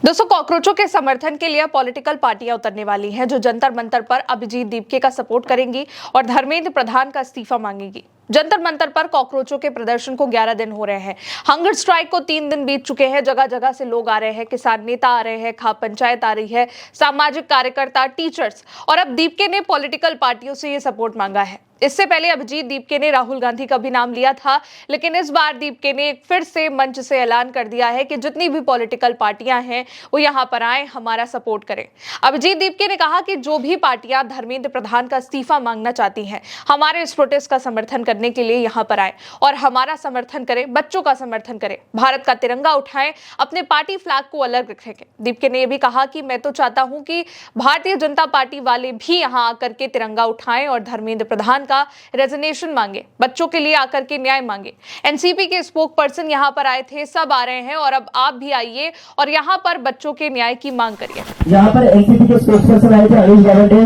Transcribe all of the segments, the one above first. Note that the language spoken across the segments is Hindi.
दोस्तों, कॉकरोचों के समर्थन के लिए पॉलिटिकल पार्टियां उतरने वाली हैं जो जंतर मंतर पर अभिजीत दीपके का सपोर्ट करेंगी और धर्मेंद्र प्रधान का इस्तीफा मांगेंगी। जंतर मंतर पर कॉकरोचों के प्रदर्शन को 11 दिन हो रहे हैं। हंगर स्ट्राइक को 3 दिन बीत चुके हैं। जगह जगह से लोग आ रहे हैं, किसान नेता आ रहे हैं, खाप पंचायत आ रही है, सामाजिक कार्यकर्ता, टीचर्स, और अब दीपके ने पॉलिटिकल पार्टियों से ये सपोर्ट मांगा है। इससे पहले अभिजीत दीपके ने राहुल गांधी का भी नाम लिया था, लेकिन इस बार दीपके ने फिर से मंच से ऐलान कर दिया है कि जितनी भी पॉलिटिकल पार्टियां हैं वो यहां पर आए, हमारा सपोर्ट करें। अभिजीत दीपके ने कहा कि जो भी पार्टियां धर्मेंद्र प्रधान का इस्तीफा मांगना चाहती हैं, हमारे इस प्रोटेस्ट का समर्थन करने के लिए यहां पर आए और हमारा समर्थन करें, बच्चों का समर्थन करें, भारत का तिरंगा उठाएं, अपने पार्टी फ्लैग को अलग रखेंगे। दीपके ने यह भी कहा कि मैं तो चाहता हूं कि भारतीय जनता पार्टी वाले भी यहां आकर के तिरंगा उठाएं और धर्मेंद्र प्रधान का रेजिग्नेशन मांगे, बच्चों के लिए आकर के न्याय मांगे। एनसीपी के स्पोक पर्सन यहां पर आए थे, सब आ रहे हैं और अब आप भी आइए और यहां पर बच्चों के न्याय की मांग करिए। यहाँ पर एनसीपी के स्पोक पर्सन आए थे, अनिल गावंडे,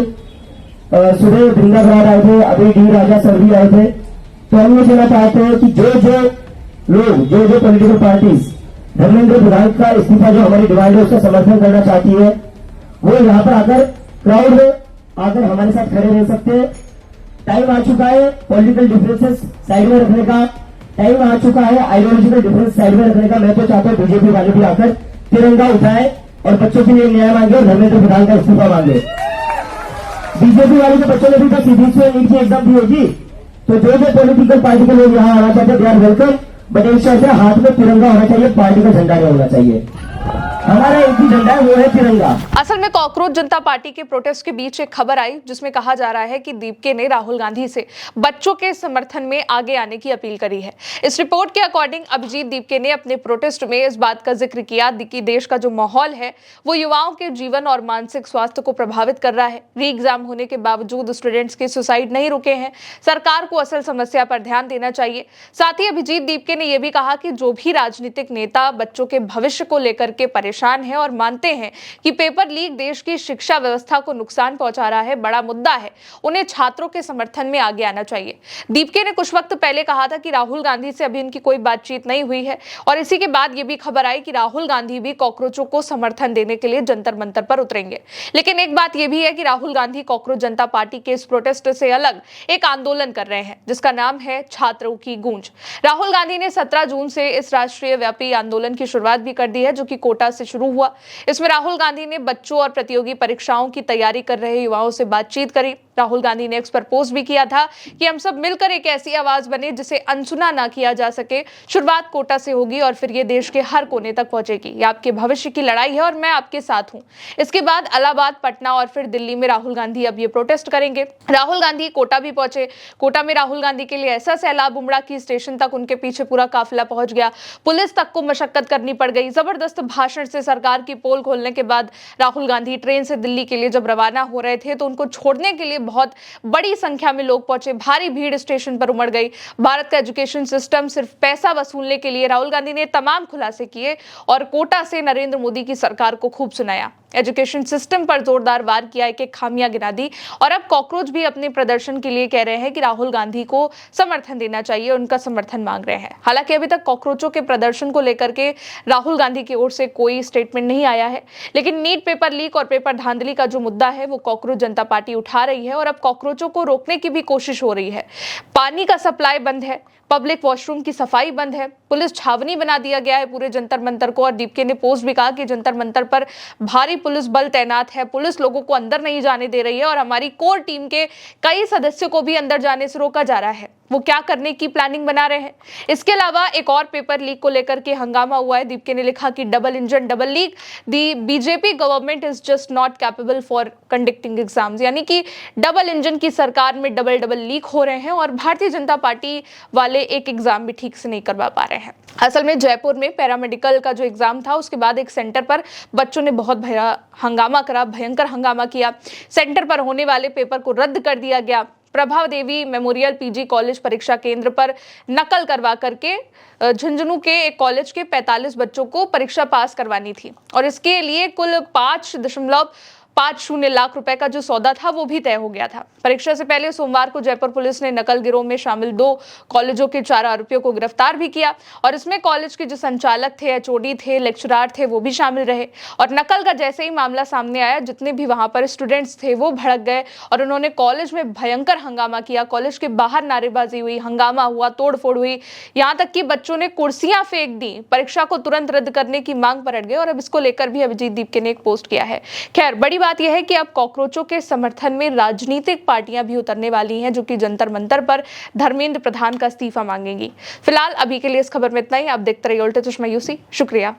सुबह बृंदा बराड़ आए थे, अभी डी राजा सर भी आए थे। तो हम ये कहना चाहते हैं कि जो जो पॉलिटिकल पार्टीज धर्मेंद्र प्रधान का इस्तीफा जो हमारी डिमांड है उसका समर्थन करना चाहती है, वो यहाँ पर आकर क्राउड में आकर हमारे साथ खड़े रह सकते हैं। टाइम आ चुका है पॉलिटिकल डिफरेंसेस साइड में रखने का, टाइम आ चुका है आइडियोलॉजिकल डिफरेंस साइड में रखने का। मैं तो चाहता हूँ बीजेपी वाले भी आकर तिरंगा उठाए और बच्चों के लिए न्याय मांगे और धर्मेंद्र प्रधान का इस्तीफा मांगे। बीजेपी वाले के बच्चों ने भी कहा सीबीएसई और नीट की एग्जाम दी होगी, तो जो पॉलिटिकल पार्टी के लोग यहाँ आना चाहते हैं दे आर वेलकम, बट इंशाल्लाह हाथ में तिरंगा होना चाहिए, पार्टी का झंडा नहीं होना चाहिए। हमारा एक ही झंडा है, वो है तिरंगा। असल में कॉकरोच जनता पार्टी के प्रोटेस्ट के बीच एक खबर आई जिसमें कहा जा रहा है कि दीपके ने राहुल गांधी से बच्चों के समर्थन में आगे आने की अपील करी है। इस रिपोर्ट के अकॉर्डिंग अभिजीत दीपके ने अपने प्रोटेस्ट में इस बात का जिक्र किया कि देश का जो माहौल है वो युवाओं के जीवन और मानसिक स्वास्थ्य को प्रभावित कर रहा है। री एग्जाम होने के बावजूद स्टूडेंट्स के सुसाइड नहीं रुके हैं। सरकार को असल समस्या पर ध्यान देना चाहिए। साथ ही अभिजीत दीपके ने यह भी कहा कि जो भी राजनीतिक नेता बच्चों के भविष्य को लेकर के परेशान है और मानते हैं कि पेपर लीक देश की शिक्षा व्यवस्था को नुकसान पहुंचा रहा है, बड़ा मुद्दा है, उन्हें छात्रों के समर्थन में आगे आना चाहिए। दीपके ने कुछ वक्त पहले कहा था कि राहुल गांधी से अभी इनकी कोई बातचीत नहीं हुई है और इसी के बाद यह भी खबर आई कि राहुल गांधी भी कॉकरोचों को समर्थन देने के लिए जंतर मंतर पर उतरेंगे। लेकिन एक बात यह भी है कि राहुल गांधी कॉकरोच जनता पार्टी के इस प्रोटेस्ट से अलग एक आंदोलन कर रहे हैं जिसका नाम है छात्रों की गूंज। राहुल गांधी ने 17 जून से इस राष्ट्रीय व्यापी आंदोलन की शुरुआत भी कर दी है जो कि कोटा से शुरू हुआ। इसमें राहुल गांधी ने बच्चों और प्रतियोगी परीक्षाओं की तैयारी कर रहे युवाओं से बातचीत करी। राहुल गांधी ने एक्स पर पोस्ट भी किया था कि हम सब मिलकर एक ऐसी आवाज बने जिसे अनसुना ना किया जा सके। शुरुआत कोटा से होगी और फिर ये देश के हर कोने तक पहुंचेगी। ये आपके भविष्य की लड़ाई है और मैं आपके साथ हूं। इसके बाद इलाहाबाद, पटना और फिर दिल्ली में राहुल गांधी अब ये प्रोटेस्ट करेंगे। राहुल गांधी कोटा भी पहुंचे। कोटा में राहुल गांधी के लिए ऐसा सैलाब उमड़ा कि स्टेशन तक उनके पीछे पूरा काफिला पहुंच गया। पुलिस तक को मशक्कत करनी पड़ गई। जबरदस्त भाषण से सरकार की पोल खोलने के बाद राहुल गांधी ट्रेन से दिल्ली के लिए जब रवाना हो रहे थे तो उनको छोड़ने के लिए बहुत बड़ी संख्या में लोग पहुंचे। भारी भीड़ स्टेशन पर उमड़ गई। भारत का एजुकेशन सिस्टम सिर्फ पैसा वसूलने के लिए राहुल गांधी ने तमाम खुलासे किए और कोटा से नरेंद्र मोदी की सरकार को खूब सुनाया। एजुकेशन सिस्टम पर जोरदार वार किया, एक खामियां गिना दी और अब कॉकरोच भी अपने प्रदर्शन के लिए कह रहे हैं कि राहुल गांधी को समर्थन देना चाहिए, उनका समर्थन मांग रहे हैं। हालांकि अभी तक कॉकरोचों के प्रदर्शन को लेकर के राहुल गांधी की ओर से कोई स्टेटमेंट नहीं आया है, लेकिन नीट पेपर लीक और पेपर धांधली का जो मुद्दा है वो कॉकरोच जनता पार्टी उठा रही है और अब कॉकरोचों को रोकने की भी कोशिश हो रही है। पानी का सप्लाई बंद है, पब्लिक वॉशरूम की सफाई बंद है, पुलिस छावनी बना दिया गया है पूरे जंतर मंतर को। और दीपके ने पोस्ट भी कहा कि जंतर मंतर पर भारी पुलिस बल तैनात है, पुलिस लोगों को अंदर नहीं जाने दे रही है और हमारी कोर टीम के कई सदस्यों को भी अंदर जाने से रोका जा रहा है। वो क्या करने की प्लानिंग बना रहे हैं। इसके अलावा एक और पेपर लीक को लेकर के हंगामा हुआ है। दीपके ने लिखा कि double engine double leak, the BJP government is just not capable for conducting exams, यानी कि डबल इंजन की सरकार में डबल लीक हो रहे हैं और भारतीय जनता पार्टी वाले एक एग्जाम भी ठीक से नहीं करवा पा रहे हैं। असल में जयपुर में पैरामेडिकल का जो एग्जाम था उसके बाद एक सेंटर पर बच्चों ने बहुत हंगामा करा, भयंकर हंगामा किया। सेंटर पर होने वाले पेपर को रद्द कर दिया गया। प्रभा देवी मेमोरियल पीजी कॉलेज परीक्षा केंद्र पर नकल करवा करके झुंझुनू के एक कॉलेज के 45 बच्चों को परीक्षा पास करवानी थी और इसके लिए कुल 5 लाख रुपए का जो सौदा था वो भी तय हो गया था। परीक्षा से पहले सोमवार को जयपुर पुलिस ने नकल गिरोह में शामिल 2 कॉलेजों के 4 आरोपियों को गिरफ्तार भी किया और इसमें कॉलेज के जो संचालक थे, एचओडी थे, लेक्चरार थे, वो भी शामिल रहे। और नकल का जैसे ही मामला सामने आया, जितने भी वहां पर स्टूडेंट्स थे वो भड़क गए और उन्होंने कॉलेज में भयंकर हंगामा किया। कॉलेज के बाहर नारेबाजी हुई, हंगामा हुआ, तोड़फोड़ हुई, यहां तक कि बच्चों ने कुर्सियां फेंक दी, परीक्षा को तुरंत रद्द करने की मांग पर अड़ गए। और अब इसको लेकर भी अभिजीत दीपके ने एक पोस्ट किया है। खैर, बड़ी बात यह है कि अब कॉकरोचों के समर्थन में राजनीतिक पार्टियां भी उतरने वाली हैं, जो कि जंतर मंतर पर धर्मेंद्र प्रधान का इस्तीफा मांगेंगी। फिलहाल अभी के लिए इस खबर में इतना ही। आप देखते रहिए उल्टे चश्मा यूसी। शुक्रिया।